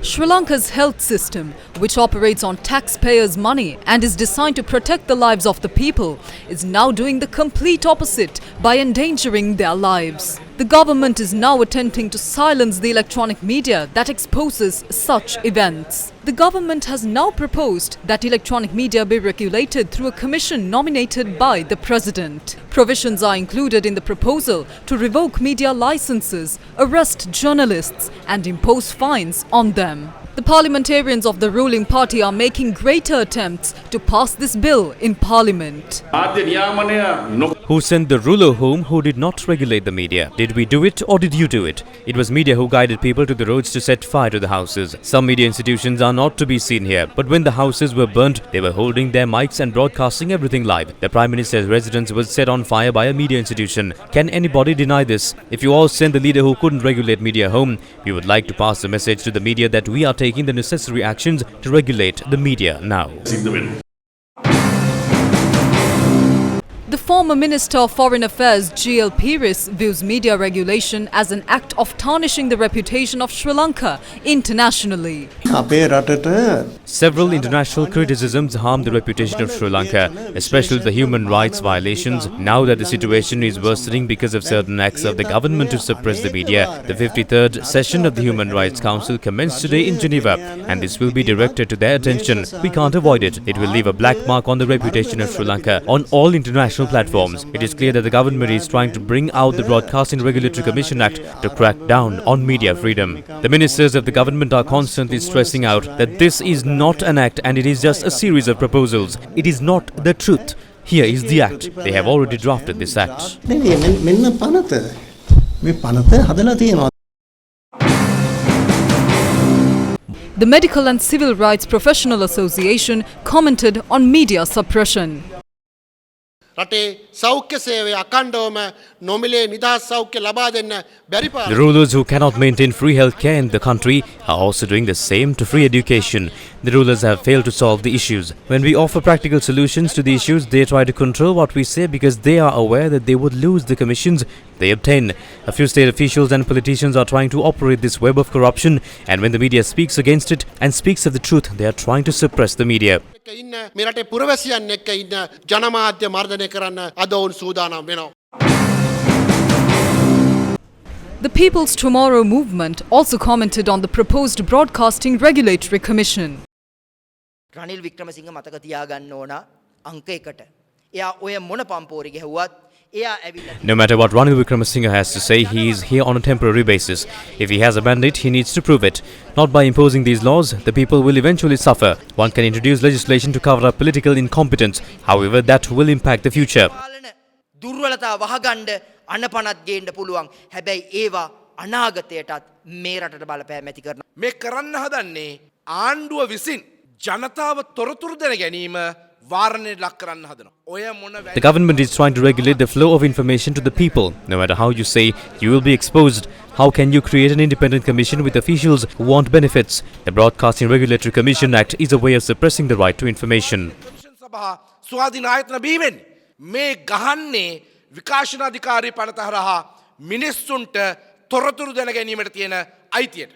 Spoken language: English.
Sri Lanka's health system, which operates on taxpayers' money and is designed to protect the lives of the people, is now doing the complete opposite by endangering their lives. The government is now attempting to silence the electronic media that exposes such events. The government has now proposed that electronic media be regulated through a commission nominated by the president. Provisions are included in the proposal to revoke media licenses, arrest journalists and impose fines on them. The parliamentarians of the ruling party are making greater attempts to pass this bill in parliament. Who sent the ruler home who did not regulate the media? Did we do it or did you do it? It was media who guided people to the roads to set fire to the houses. Some media institutions are not to be seen here, but when the houses were burnt, they were holding their mics and broadcasting everything live. The Prime Minister's residence was set on fire by a media institution. Can anybody deny this? If you all send the leader who couldn't regulate media home, we would like to pass the message to the media that we are taking the necessary actions to regulate the media now. The former Minister of Foreign Affairs G.L. Peiris views media regulation as an act of tarnishing the reputation of Sri Lanka internationally. Several international criticisms harm the reputation of Sri Lanka, especially the human rights violations. Now that the situation is worsening because of certain acts of the government to suppress the media, the 53rd session of the Human Rights Council commenced today in Geneva, and this will be directed to their attention. We can't avoid it. It will leave a black mark on the reputation of Sri Lanka on all international platforms. It is clear that the government is trying to bring out the Broadcasting Regulatory Commission Act to crack down on media freedom. The ministers of the government are constantly stressing out that this is not an act and it is just a series of proposals. It is not the truth. Here is the act. They have already drafted this act. The Medical and Civil Rights Professional Association commented on media suppression. The rulers who cannot maintain free healthcare in the country are also doing the same to free education. The rulers have failed to solve the issues. When we offer practical solutions to the issues, they try to control what we say because they are aware that they would lose the commissions they obtain. A few state officials and politicians are trying to operate this web of corruption, and when the media speaks against it and speaks of the truth, they are trying to suppress the media. The People's Tomorrow movement also commented on the proposed Broadcasting Regulatory Commission. Ranil Wickremesinghe මතක තියාගන්න ඕන අංක 1ට. එයා ඔය මොන පම්පෝරි ගෙහුවත් එයා ඇවිල්ලා No matter what Ranil Wickremesinghe has to say, he is here on a temporary basis. If he has a mandate, he needs to prove it. Not by imposing these laws, the people will eventually suffer. One can introduce legislation to cover up political incompetence. However, that will impact the future. දුර්වලතා වහගන්න අනපනත් ගේන්න පුළුවන්. හැබැයි ඒවා අනාගතයටත් මේ රටට බලපෑම් ඇති කරනවා. මේ කරන්න හදන්නේ ආණ්ඩුව විසින් ජනතාව තොරතුරු දැන ගැනීම වාරණයට ලක් කරන්න හදනවා. ඔය මොන The government is trying to regulate the flow of information to the people. No matter how you say, you will be exposed. How can you create an independent commission with officials who want benefits? The Broadcasting Regulatory Commission Act is a way of suppressing the right to information. සභා ස්වාධීන ආයතන බිහිවෙන්නේ මේ ගහන්නේ විකාශනාධිකාරී පනත හරහා මිනිස්සුන්ට තොරතුරු දැන ගැනීමට තියෙන අයිතියට.